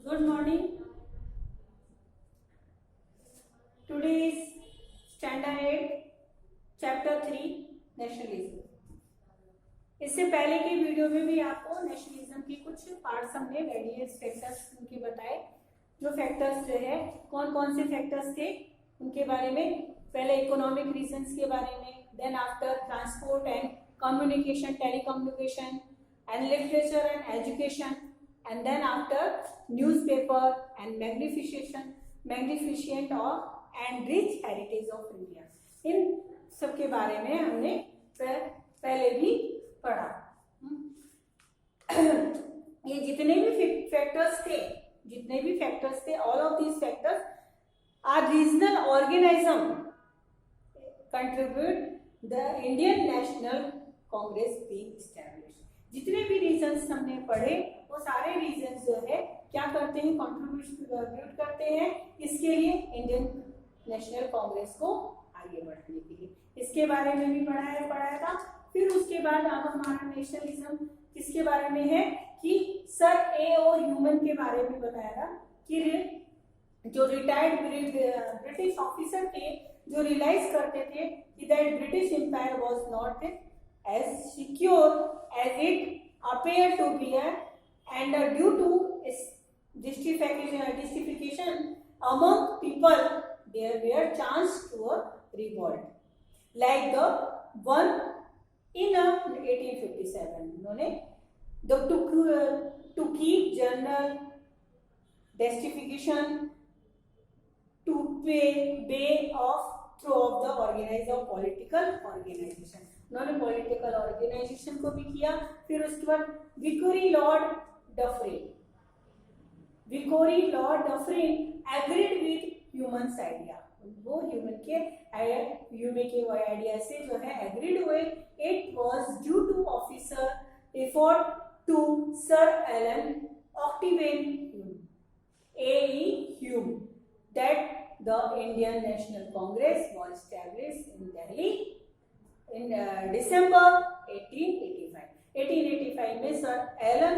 Good morning. Today is Standard 8, Chapter 3, nationalism. इससे पहले की वीडियो में भी आपको नेशनलिज्म की कुछ पार्ट्स हमने वेरियस फैक्टर्स उनके बताए. जो फैक्टर्स जो है कौन कौन से फैक्टर्स थे उनके बारे में. पहले इकोनॉमिक रीजंस के बारे में, then after transport and communication, telecommunication and literature and education, and then after newspaper and magnificent and rich heritage of India. इन सब के बारे में हमने पहले भी पढ़ा. ये जितने भी फैक्टर्स थे all of these factors are regional organism contribute the Indian National Congress being established. जितने भी रीजन्स हमने पढ़े वो सारे रीजन्स जो है क्या करते हैं, कंट्रीब्यूट करते हैं इसके लिए, इंडियन नेशनल कांग्रेस को आगे बढ़ाने के लिए. इसके बारे में भी पढ़ाया था. फिर उसके बाद अब हमारा नेशनलिज्म किसके बारे में है कि सर ए और ह्यूमन के बारे में बताया था कि जो रिटायर्ड ब्रिटिश ऑफिसर थे जो रियलाइज करते थे कि that British empire was not as secure as it appeared to be, and due to its justification among people there were chance to a revolt like the one in 1857. उन्होंने to keep general justification to pay off through of the organizer of political organization. उन्होंने political organization को भी किया. फिर उसके बाद विक्टोरी lord Dufferin agreed with Hume's idea. वो ह्यूमन के आइडिया से जो है एग्रीड हुए. It was due to officer effort to sir Allan Octavian Hume that the Indian National Congress was established in Delhi in December 1885. 1885 में सर एलन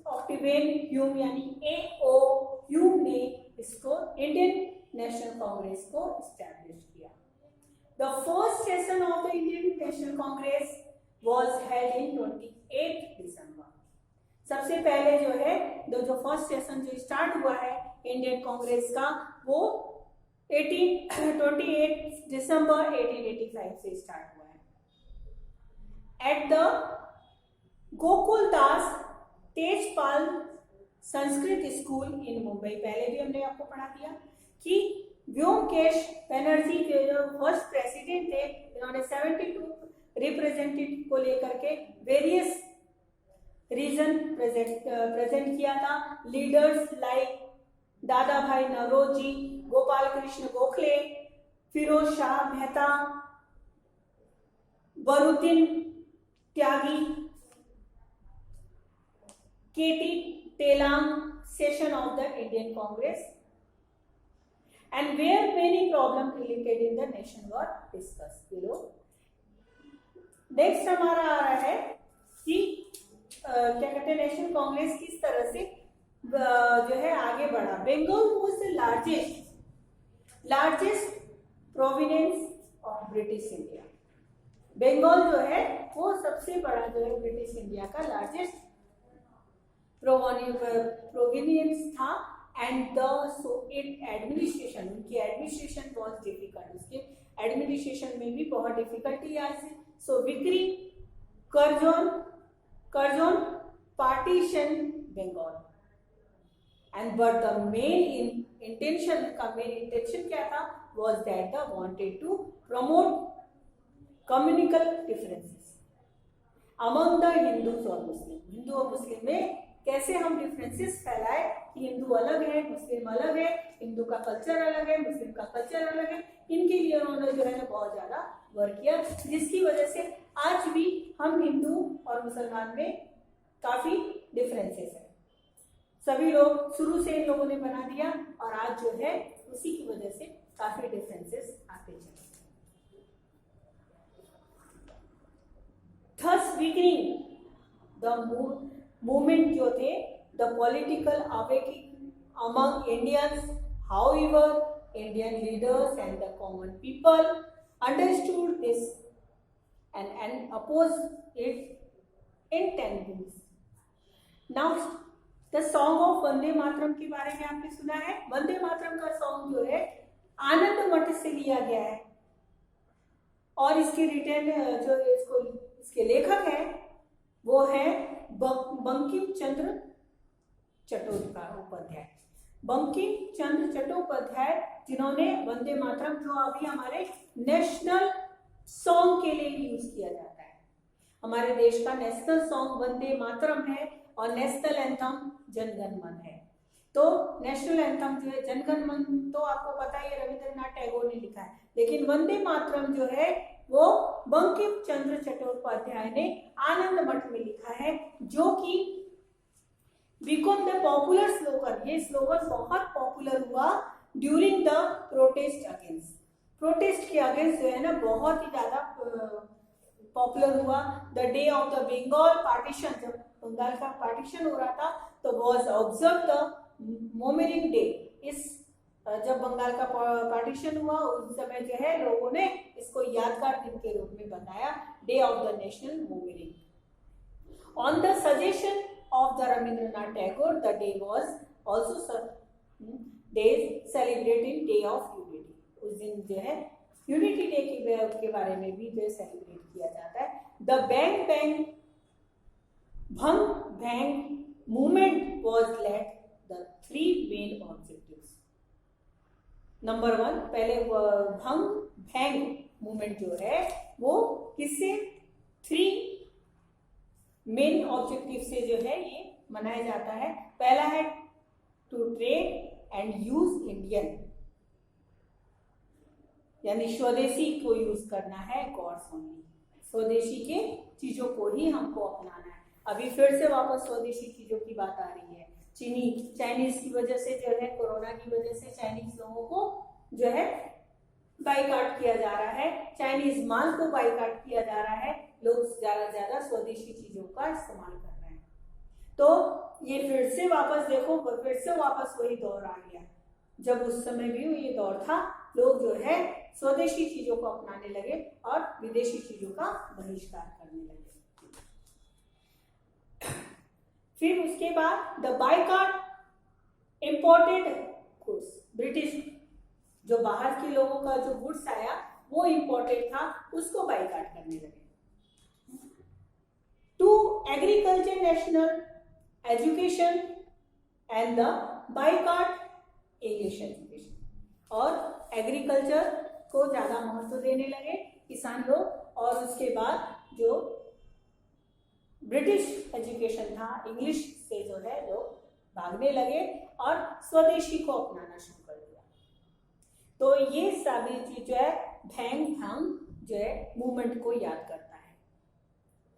ऑक्टिवेन ह्यूम यानी A.O. Hume ने इसको इंडियन नेशनल कांग्रेस को एस्टैब्लिश किया. The first session of the Indian National Congress was held in 28 दिसंबर. सबसे पहले जो है जो फर्स्ट सेशन जो स्टार्ट हुआ है इंडियन कांग्रेस का वो 28 दिसंबर 1885 से स्टार्ट हुआ है at the Gokuldas Tejpal Sanskrit school इन मुंबई. पहले भी हमने आपको पढ़ा दिया कि व्योमकेश बनर्जी के जो फर्स्ट प्रेसिडेंट थे इन्होंने 72 रिप्रेजेंटेटिव को लेकर के वेरियस रीजन प्रेजेंट किया था. लीडर्स लाइक दादा भाई नवरोजी, गोपाल कृष्ण गोखले, फिरोज शाह मेहता, बरुद्दीन त्यागी, K T Telang session of the Indian Congress and where many problem related in the nation were discuss below. Next हमारा आ रहा है कि क्या कहते हैं नेशनल कांग्रेस किस तरह से जो है आगे बढ़ा. Bengal was the largest province of British India. Bengal जो है वो सबसे बड़ा जो है ब्रिटिश इंडिया का लार्जेस्ट प्रोविंस था. एंड एडमिनिस्ट्रेशन उनकी एडमिनिस्ट्रेशन बहुत डिफिकल्ट, उसके एडमिनिस्ट्रेशन में भी बहुत डिफिकल्टी आई थी. So viceroy Curzon partition Bengal and but the main intention क्या था was that they wanted to promote communal differences among the Hindus और Muslims. हिंदू और मुस्लिम में कैसे हम डिफरेंसेस फैलाए कि हिंदू अलग है, मुस्लिम अलग है, हिंदू का कल्चर अलग है, मुस्लिम का कल्चर अलग है. इनके लिए उन्होंने जो है बहुत ज्यादा वर्क किया, जिसकी वजह से आज भी हम हिंदू और मुसलमान में काफी डिफरेंसेस है. सभी लोग शुरू से इन लोगों ने बना दिया और आज जो है उसी की वजह से काफी डिफरेंसेस आते चले. थस वीकनिंग द मूवमेंट जो थे the political awakening among Indians. However, Indian leaders and the common people understood this and opposed it intensely. Now, the song of Vande Mataram के बारे में आपने सुना है। वंदे मातरम का सॉन्ग जो है आनंद मठ से लिया गया है और इसके रिटर्न जो इसके लेखक हैं वो है बंकिम चंद्र चट्टोपाध्याय। बंकिम चंद्र चट्टोपाध्याय जिन्होंने वंदे मातरम जो अभी हमारे नेशनल सॉन्ग के लिए यूज किया जाता है, हमारे देश का नेशनल सॉन्ग वंदे मातरम है और नेशनल एंथम जनगण मन है। तो नेशनल एंथम जो है जनगण मन तो आपको पता ही है रविंद्रनाथ टैगोर ने लिखा है, लेकिन वंदे मातरम जो है वो बंकिम चंद्र चट्टोपाध्याय ने आनंद मठ में लिखा है, जो कि बिकॉम द पॉपुलर स्लोगन। ये स्लोगन बहुत पॉपुलर हुआ during the protest against, protest के अगेंस्ट जो है ना बहुत ही ज्यादा पॉपुलर हुआ। The day of the Bengal partition, जब बंगाल का पार्टीशन हो रहा था तो was observe the mourning day. इस जब बंगाल का पार्टीशन हुआ उस समय जो है लोगों ने इसको यादगार दिन के रूप में बताया, day of the national mourning. On the suggestion of the Rabindranath Tagore, the day was also days celebrating Day of Unity। उस दिन जो है यूनिटी डे के बारे में भी जो सेलिब्रेट किया जाता है। द बैंग बैंग भंग bang movement was led the three main objectives। Number 1, पहले भंग बैंग मूवमेंट जो है वो किससे 3 मेन ऑब्जेक्टिव से जो है ये मनाया जाता है। पहला है to trade and use Indian, यानी स्वदेशी को यूज करना है, गॉड्स ओनली, स्वदेशी के चीजों को ही हमको अपनाना है। अभी फिर से वापस स्वदेशी चीजों की बात आ रही है। चाइनीज की वजह से जो है, कोरोना की वजह से चाइनीज लोगों को जो है बाइकाट किया जा रहा है, चाइनीज माल को बाइकाट किया जा रहा है, लोग ज्यादा से ज्यादा स्वदेशी चीजों का इस्तेमाल कर रहे हैं। तो ये फिर से वापस देखो, फिर से वापस वही दौर आ गया। जब उस समय भी ये दौर था, लोग जो है स्वदेशी चीजों को अपनाने लगे और विदेशी चीजों का बहिष्कार करने लगे। फिर उसके बाद the boycott imported goods, British जो बाहर के लोगों का जो गुड्स आया वो इंपोर्टेड था, उसको बाइकाट करने लगे। To agriculture national education and the boycott English education, और एग्रीकल्चर को ज्यादा महत्व देने लगे किसान लोग, और उसके बाद जो ब्रिटिश एजुकेशन था, इंग्लिश से जो है लोग भागने लगे और स्वदेशी को अपनाना शुरू कर दिया। तो ये सभी चीज जो है भैंग भांग जो है मूवमेंट को याद करता है,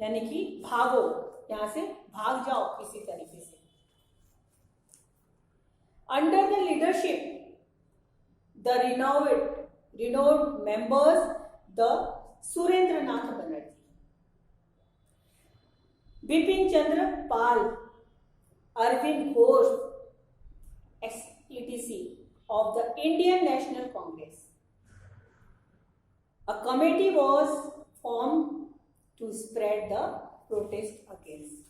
यानी कि भागो, यहां से भाग जाओ किसी तरीके से। Under the leadership the renowned members the Surendranath Banerjee, Bipin Chandra Pal, Aurobindo Ghosh etc. of the Indian National Congress, a committee was formed to spread the protest against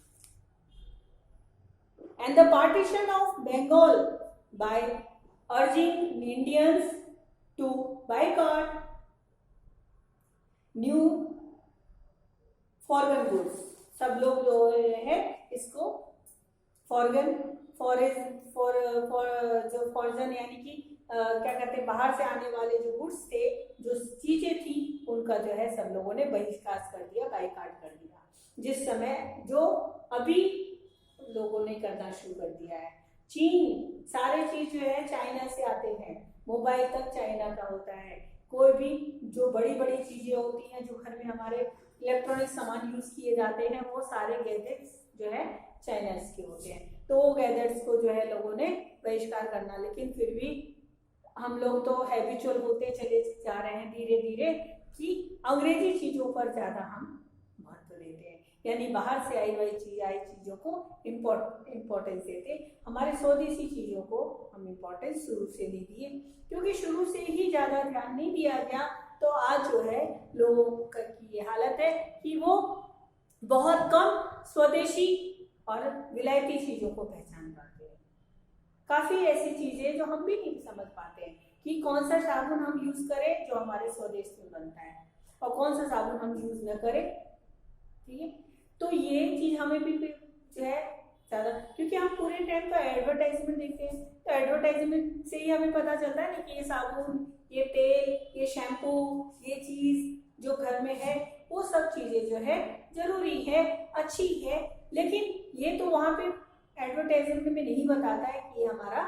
and the partition of Bengal by urging Indians to boycott new foreign goods। सब लोग जो है इसको फॉरन यानी कि क्या कहते हैं, बाहर से आने वाले जो गुड्स थे, जो चीजें थी, उनका जो है सब लोगों ने बहिष्कार कर दिया, बाइकाट कर दिया। जिस समय जो अभी लोगों ने करना शुरू कर दिया है। चीन, सारे चीज जो है चाइना से आते हैं, मोबाइल तक चाइना का होता है, कोई भी जो बड़ी बड़ी चीजें होती हैं, जो घर में हमारे इलेक्ट्रॉनिक सामान यूज किए जाते हैं, वो सारे गैजेट्स जो है चाइना के होते हैं। तो वो गैजेट्स को जो है लोगों ने बहिष्कार करना, लेकिन फिर भी हम लोग तो हैबिचुअल होते चले जा रहे हैं धीरे धीरे कि अंग्रेजी चीजों पर ज्यादा हम महत्व देते हैं। यानी बाहर से आई चीज़ों को इम्पोर्टेंस देते। हमारे स्वदेशी चीज़ों को हम इम्पोर्टेंस शुरू से नहीं दिए, क्योंकि शुरू से ही ज़्यादा ध्यान नहीं दिया गया, तो आज जो है लोगों की ये हालत है कि वो बहुत कम स्वदेशी और विलायती चीज़ों को पहचान पाते हैं। काफ़ी ऐसी चीज़ें जो हम भी नहीं समझ पाते हैं कि कौन सा साबुन हम यूज़ करें जो हमारे स्वदेश में बनता है और कौन सा साबुन हम यूज़ न करें। ठीक है, तो ये चीज़ हमें भी जो है ज़्यादा, क्योंकि हम पूरे टाइम तो एडवर्टाइजमेंट देखते हैं, तो एडवर्टाइजमेंट से ही हमें पता चलता है ना कि ये साबुन, ये तेल, ये शैम्पू, ये चीज़ जो घर में है, वो सब चीज़ें जो है ज़रूरी है, अच्छी है, लेकिन ये तो वहाँ पे एडवर्टाइजमेंट में नहीं बताता है कि ये हमारा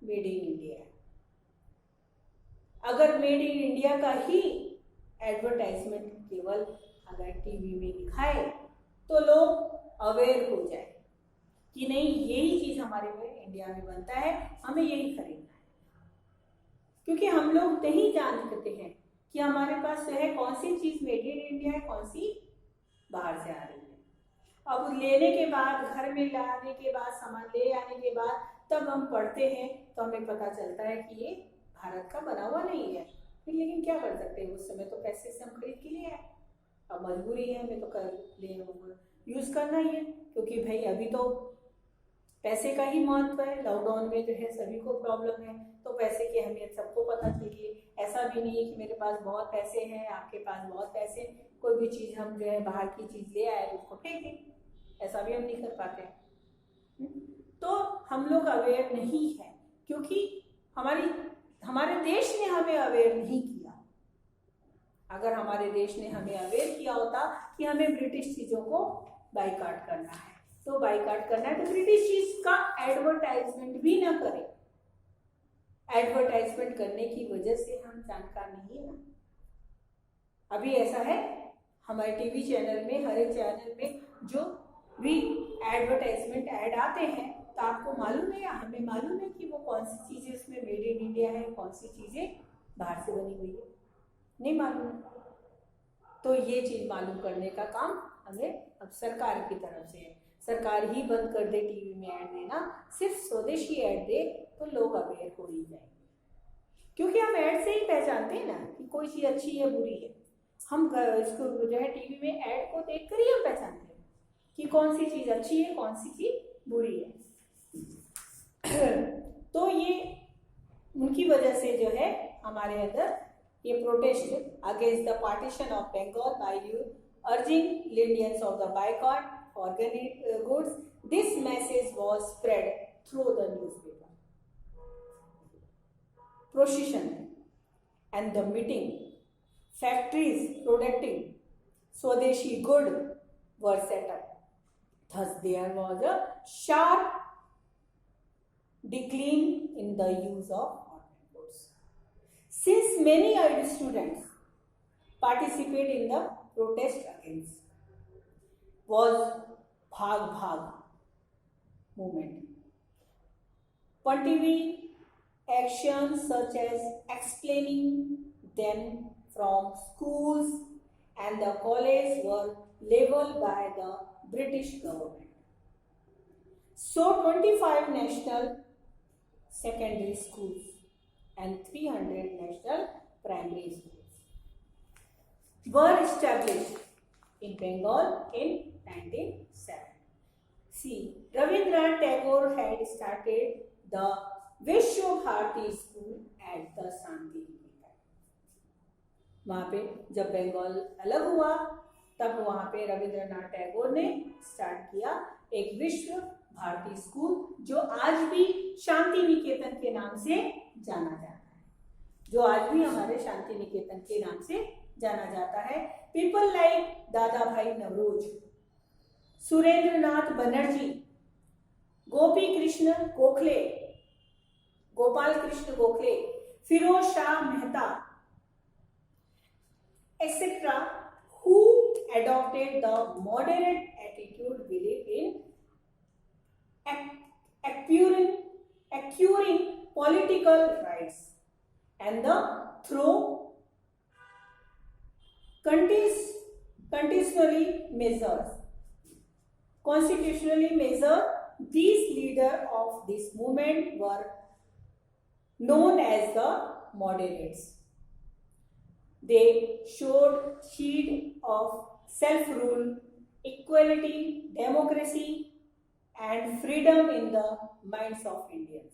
मेड इन इंडिया है। अगर मेड इन इंडिया का ही एडवर्टाइजमेंट केवल अगर टीवी में दिखाए तो लोग अवेयर हो जाए कि नहीं, यही चीज़ हमारे में इंडिया में बनता है, हमें यही खरीदना है। क्योंकि हम लोग नहीं जानते हैं कि हमारे पास जो है कौन सी चीज़ मेड इन इंडिया है, कौन सी बाहर से आ रही है। अब लेने के बाद, घर में लाने के बाद, सामान ले आने के बाद तब हम पढ़ते हैं तो हमें पता चलता है कि ये भारत का बना हुआ नहीं है। फिर लेकिन क्या कर सकते हैं, उस समय तो पैसे से हम खरीद के लिए आए, अब मजबूरी है, हमें तो कर यूज़ करना ही है, क्योंकि भाई अभी तो पैसे का ही महत्व है। लॉकडाउन में जो है सभी को प्रॉब्लम है, तो पैसे की अहमियत सबको पता चली। ऐसा भी नहीं है कि मेरे पास बहुत पैसे हैं, आपके पास बहुत पैसे, कोई भी चीज़ हम जो है बाहर की चीज़ ले आए तो उसको फेंकें, ऐसा भी हम नहीं कर पाते। तो हम लोग अवेयर नहीं है, क्योंकि हमारे देश ने हमें अवेयर नहीं किया। अगर हमारे देश ने हमें अवेयर किया होता कि हमें ब्रिटिश चीज़ों को बाइकाट करना है, तो बाइकाट करना है तो ब्रिटिश चीज़ का एडवर्टाइजमेंट भी ना करें। एडवर्टाइजमेंट करने की वजह से हम जानकार नहीं है। अभी ऐसा है, हमारे टीवी चैनल में, हर एक चैनल में जो भी एडवर्टाइजमेंट ऐड आते हैं, तो आपको मालूम है या हमें मालूम है कि वो कौन सी चीज़ें उसमें मेड इन इंडिया है, कौन सी चीज़ें बाहर से बनी हुई है, नहीं मालूम है। तो ये चीज़ मालूम करने का काम हमें अब सरकार की तरफ से है। सरकार ही बंद कर दे टीवी में ऐड देना, सिर्फ स्वदेशी ऐड दे तो लोग अवेयर हो ही जाएंगे। क्योंकि हम ऐड से ही पहचानते हैं ना कि कोई चीज़ अच्छी है, बुरी है। हम इसको जो है टीवी में ऐड को देख कर ही हम पहचानते हैं कि कौन सी चीज़ अच्छी है, कौन सी चीज़ बुरी है। तो ये उनकी वजह से जो है हमारे अंदर ये protest against the partition of Bengal by you urging Indians of the boycott organic goods. This message was spread through the newspaper, procession and the meeting. Factories producing Swadeshi good were set up. Thus there was a sharp decline in the use of organic goods. Since many old students participate in the protest against was Bhag Bhag movement. Pontific actions such as explaining them from schools and the college were labeled by the British government. So 25 national secondary schools and 300 national primary schools were established in Bengal in 1907. See, Rabindranath Tagore had started the Vishwa Bharati School at the Shanti Niketan. वहाँ पे जब बंगाल अलग हुआ तब वहाँ पे रविंद्रनाथ टैगोर ने start किया एक विश्व भारती स्कूल, जो आज भी शांति निकेतन के नाम से जाना जाता है, जो आज भी हमारे शांति निकेतन के नाम से जाना जाता है। पीपल लाइक दादा भाई Navroz, Surendranath Banerjee, Gopi Krishna Gokhale, Gopal Krishna Gokhale, Firoz Shah Mehta, etc., who adopted the moderate attitude, believe in acquiring political rights and the through constitutionary measures constitutionally measured. These leaders of this movement were known as the moderates. They showed seed of self-rule, equality, democracy, and freedom in the minds of Indians.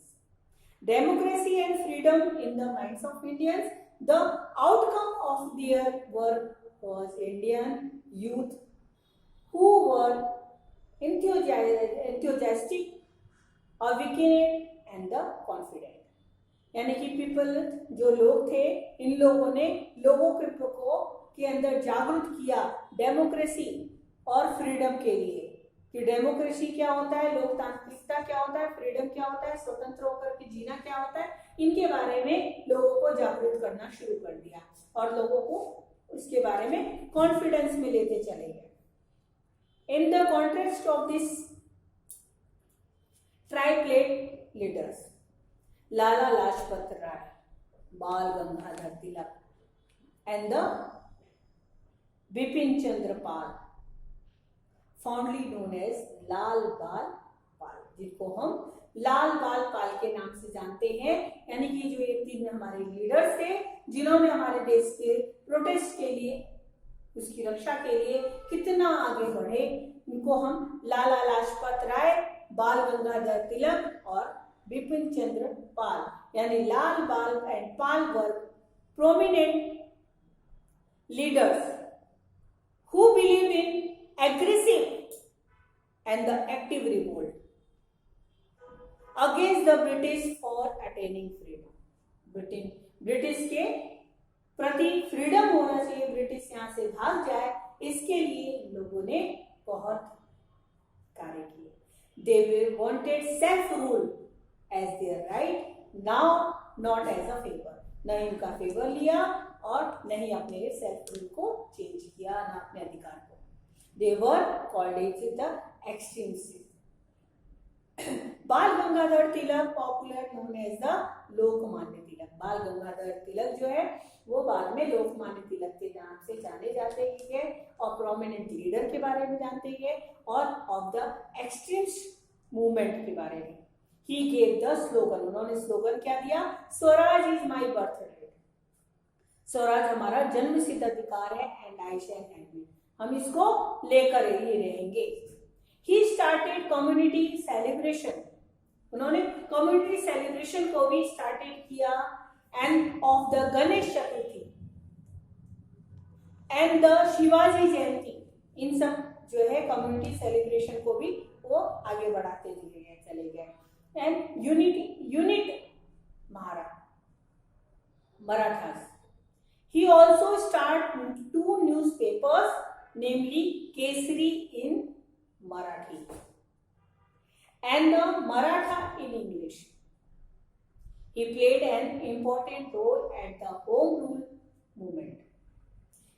Democracy and freedom in the minds of Indians. The outcome of their work was Indian youth who were enthusiastic, awakened, and the confident. यानी कि people जो लोग थे, इन लोगों ने लोगों के अंदर जागरूक किया डेमोक्रेसी और फ्रीडम के लिए कि डेमोक्रेसी क्या होता है, लोकतांत्रिकता क्या होता है, फ्रीडम क्या होता है, स्वतंत्र होकर के जीना क्या होता है, इनके बारे में लोगों को जागरूक करना शुरू कर दिया और लोगों को उसके बारे में कॉन्फिडेंस में लेते चले गए. In the context of this triplet leaders, Lala Lajpat Rai, Bal Gangadhar Tilak, and the Bipin Chandra Pal, fondly known as Lal Bal Pal, जिनको हम लाल बाल पाल के नाम से जानते हैं. यानी कि जो ये तीन हमारे लीडर्स थे जिन्होंने हमारे देश के प्रोटेस्ट के लिए, उसकी रक्षा के लिए कितना आगे बढ़े, उनको हम लाला लाजपत राय, बाल गंगाधर तिलक और बिपिन चंद्र पाल यानी लाल बाल and Pal were prominent leaders who believe in aggressive and the active revolt against the British for attaining freedom. British के प्रति फ्रीडम होना चाहिए, ब्रिटिश यहाँ से भाग जाए, इसके लिए लोगों ने बहुत कार्य किए. They wanted self-rule as their right, now not as a favor. न इनका फेवर लिया और न ही अपने सेल्फ रूल को चेंज किया, न अपने अधिकार को. They were called as the extremists. Bal Gangadhar Tilak popular known as the Lokmanya Tilak. Bal Gangadhar तिलक जो है वो बाद में लोकमान्य तिलक के नाम से जाने जाते गए और प्रोमिनेंट लीडर के बारे में जानते गए और ऑफ द एक्सट्रीमिस्ट मूवमेंट के बारे में. He gave the slogan. उन्होंने स्लोगन क्या दिया? Swaraj is my birth right. Swaraj हमारा जन्म सिद्ध अधिकार है and I shall have it. हम इसको लेकर ही रहेंगे. He started community celebration. उन्होंने कम्युनिटी सेलिब्रेशन को भी स्टार्टेड किया and of the Ganesh Chaturthi and the Shivaji Jayanti. इन सब जो है कम्युनिटी सेलिब्रेशन को भी वो आगे बढ़ाते चले गए. And unit Marathas. He also started 2 newspapers, namely Kesari in Marathi and the Maratha in English. He played an important role at the Home Rule movement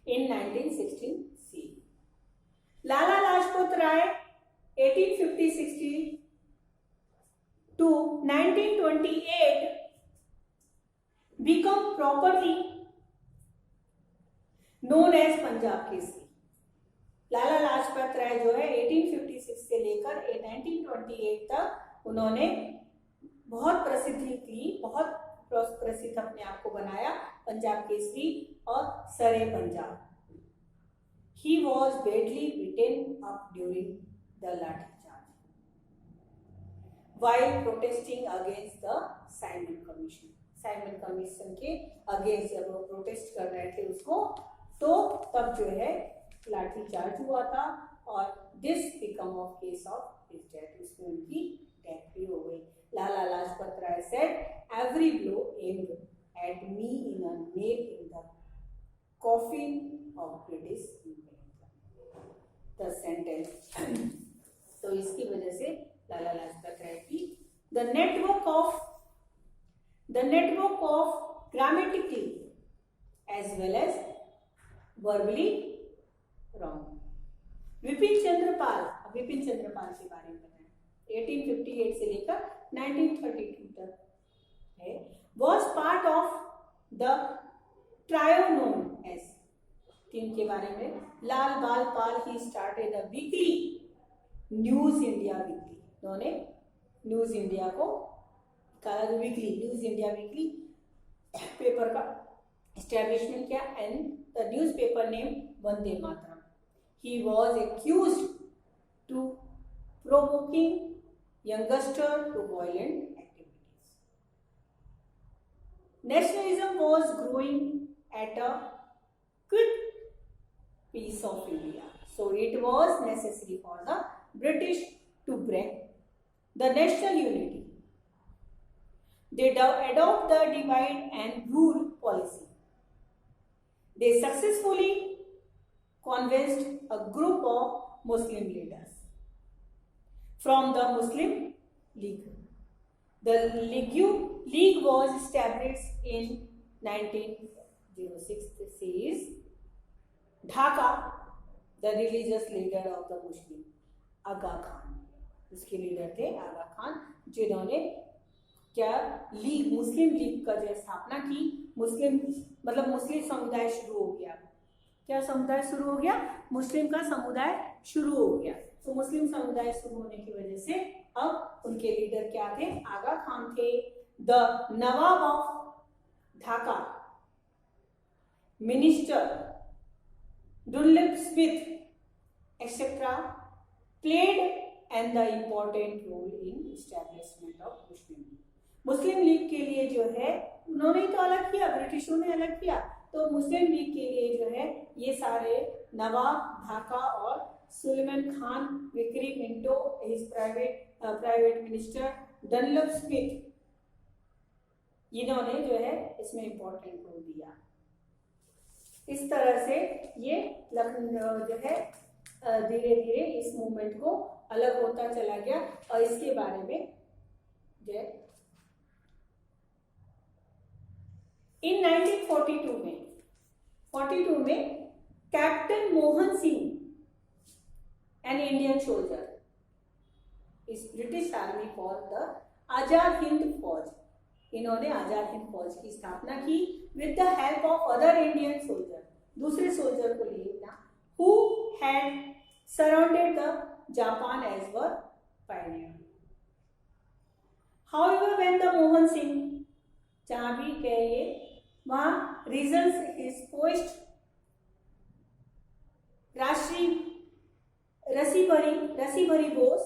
in 1916 CE. Lala Lajpat Rai 1850-60 to 1928 become properly known as Punjab Kesari. लाला लाजपत राय जो है 1856 से लेकर 1928 तक उन्होंने बहुत प्रसिद्धि की, बहुत प्रसिद्ध अपने आप को बनाया पंजाब केसरी और सरे Punjab. He was badly beaten up during the lathi charge while protesting against the Simon Commission. Simon commission के अगेंस्ट जब वो प्रोटेस्ट कर रहे थे उसको, तो तब जो है लाठी चार्ज हुआ था और this become of case of his death. उसमें उनकी डेथ भी हो गई. Lala Lajpat Rai said every blow aimed at me in a nail in the coffin of British the sentence. तो इसकी वजह से लाला लाजपत राय की the network of grammatically as well as verbally wrong. Bipin Chandrapal के बारे में बताएं. 1858 से लेकर 1932 तक है. was part of the trio known as. Team के बारे में Lal Bal Pal he started a weekly news India weekly, उन्होंने न्यूज इंडिया को weekly, news India weekly paper का एस्टेब्लिशमेंट किया and the news paper name Vande Mataram. He was accused to provoking youngster to violent activities. Nationalism was growing at a quick pace of India, so it was necessary for the British to break the national unity. They adopt the divide and rule policy. They successfully convinced a group of Muslim leaders from the Muslim League. The League was established in 1906. This is Dhaka, the religious leader of the Muslim, Aga Khan. उसके leader थे आगा खान, जिन्होंने क्या league, मुस्लिम league का जो स्थापना की. मुस्लिम मतलब मुस्लिम समुदाय शुरू हो गया. क्या समुदाय शुरू हो गया? मुस्लिम का समुदाय शुरू हो गया. तो मुस्लिम समुदाय शुरू होने की वजह से अब उनके लीडर क्या थे? आगा खान थे. The Nawab of Dhaka, minister Dunlop Smith etcetera played and the important role in establishment of Muslim League के लिए जो है उन्होंने तो अलग किया, ब्रिटिशों ने अलग किया, तो मुस्लिम लीग के लिए जो है ये सारे नवाब ढाका और सुलेमान खान, विक्री Minto, his private minister Dunlop Smith, इन्होंने जो है इसमें इंपॉर्टेंट रोल दिया. इस तरह से ये लखनऊ जो है धीरे धीरे इस मूवमेंट को अलग होता चला गया. और इसके बारे में जो है इन 1942 में captain Mohan Singh, an Indian soldier, is British Army for the आजाद हिंद फौज. इन्होंने आजाद हिंद फौज की स्थापना की with the help of other Indian soldier, दूसरे सोल्जर को लेना, who had surrounded the Japan as were pioneer. However, when the Mohan Singh, जहाँ भी गए वहाँ reasons his post Rashbehari Bose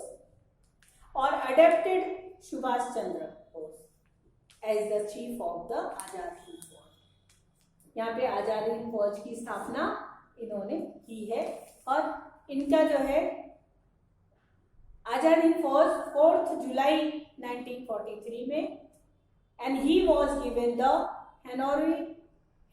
और adopted Subhash Chandra Bose as the chief of the Azad Hind Fauj. यहाँ पे आजाद हिंद फौज की स्थापना इन्होंने की है. और इनका जो है आजाद हिंद फौज 4 जुलाई 1943 में, and he was given the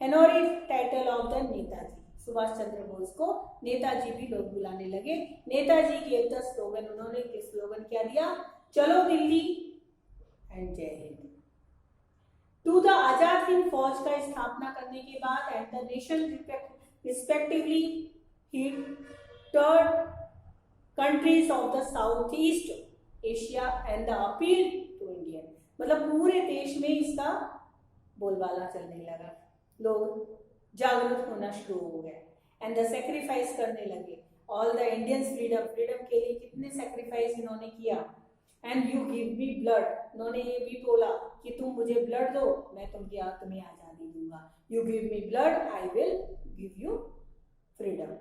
honorary title of the Netaji. Subhash Chandra Bose को नेताजी भी लोग बुलाने लगे. नेताजी के द स्लोगन, उन्होंने स्लोगन क्या दिया? चलो Delhi and Jai Hind. To the Azad Hind Fauj का स्थापना करने के बाद and the nation respectively he third countries of the south east Asia and the appeal to Indian. मतलब पूरे देश में इसका बोलबाला चलने लगा, लोग जागरूक होना शुरू हो गए एंड द सेक्रीफाइस करने लगे. ऑल द इंडियंस फ्रीडम के लिए कितने सेक्रीफाइस इन्होंने किया. And you give me blood, उन्होंने ये भी बोला कि तुम मुझे ब्लड दो, मैं तुम्हें आज़ादी दूंगा. You give me blood, I will give you freedom.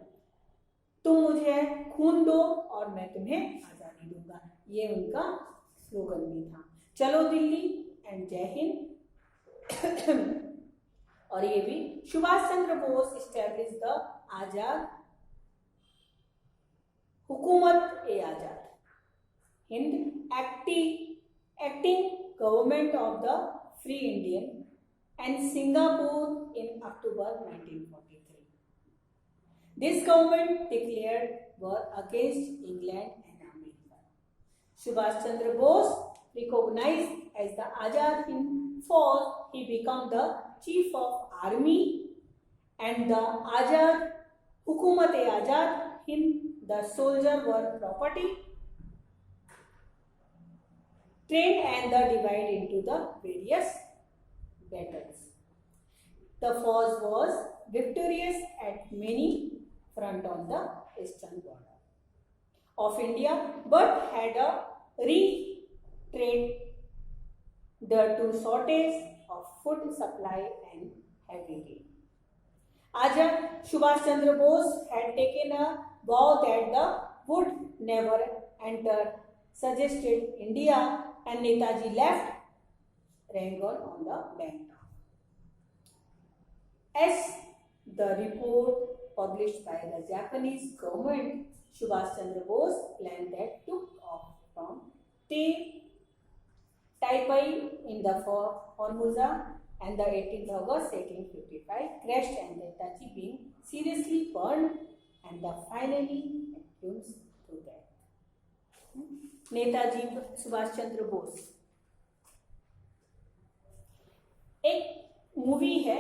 तुम मुझे खून दो और मैं तुम्हें आज़ादी दूंगा. ये उनका स्लोगन भी था. चलो दिल्ली एंड जय हिंद. और ये भी Subhash Chandra Bose establish the Azad Hukumat e Azad Hind acting government of the free Indian and Singapore in October 1943. This government declared war against England and America. Subhash Chandra Bose, recognized as the Azad Hind Force, he became the chief of army, and the Azad Hukumat-e-Azad Hind, the soldier were property, trained and the divided into the various battles. The force was victorious at many front on the eastern border. of India, but had a retreat due to shortage of food supply and heavy rain. Azad Subhash Chandra Bose had taken a vow that the would never enter suggested India, and Netaji left Rangoon on the bank. As the report published by the Japanese government, Subhash Chandra Bose plane that took off from Taipei in the Formosa and the 18th August 1855 crashed, and Netaji being seriously burned and the finally accused to death. Netaji Subhash Chandra Bose, एक movie है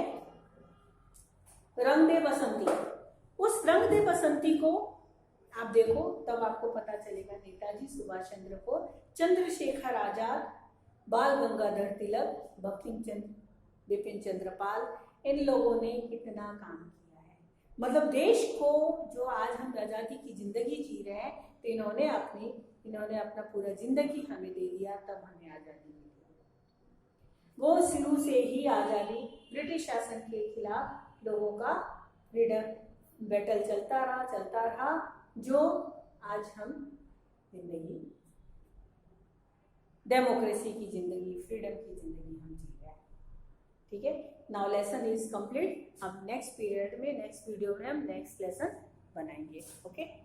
रंग दे बसंती। उस रंग दे बसंती को आप देखो तब आपको पता चलेगा नेताजी सुभाष चंद्र को चंद्रशेखर आजाद, बाल गंगाधर तिलक, बंकिम चंद्र, बिपिन चंद्र पाल, इन लोगों ने कितना काम किया है। मतलब देश को जो आज हम आज़ादी की जिंदगी जी रहे हैं, तो इन्होंने अपना पूरा जिंदगी हमें दे दिया, तब हमें आज़ादी मिली। वो शुरू से ही आज़ादी ब्रिटिश शासन के खिलाफ लोगों का फ्रीडम बैटल चलता रहा, जो आज हम जिंदगी डेमोक्रेसी की जिंदगी, फ्रीडम की जिंदगी हम जी रहे हैं। ठीक है, नाउ लेसन इज कंप्लीट। अब नेक्स्ट पीरियड में, नेक्स्ट वीडियो में हम नेक्स्ट लेसन बनाएंगे। ओके।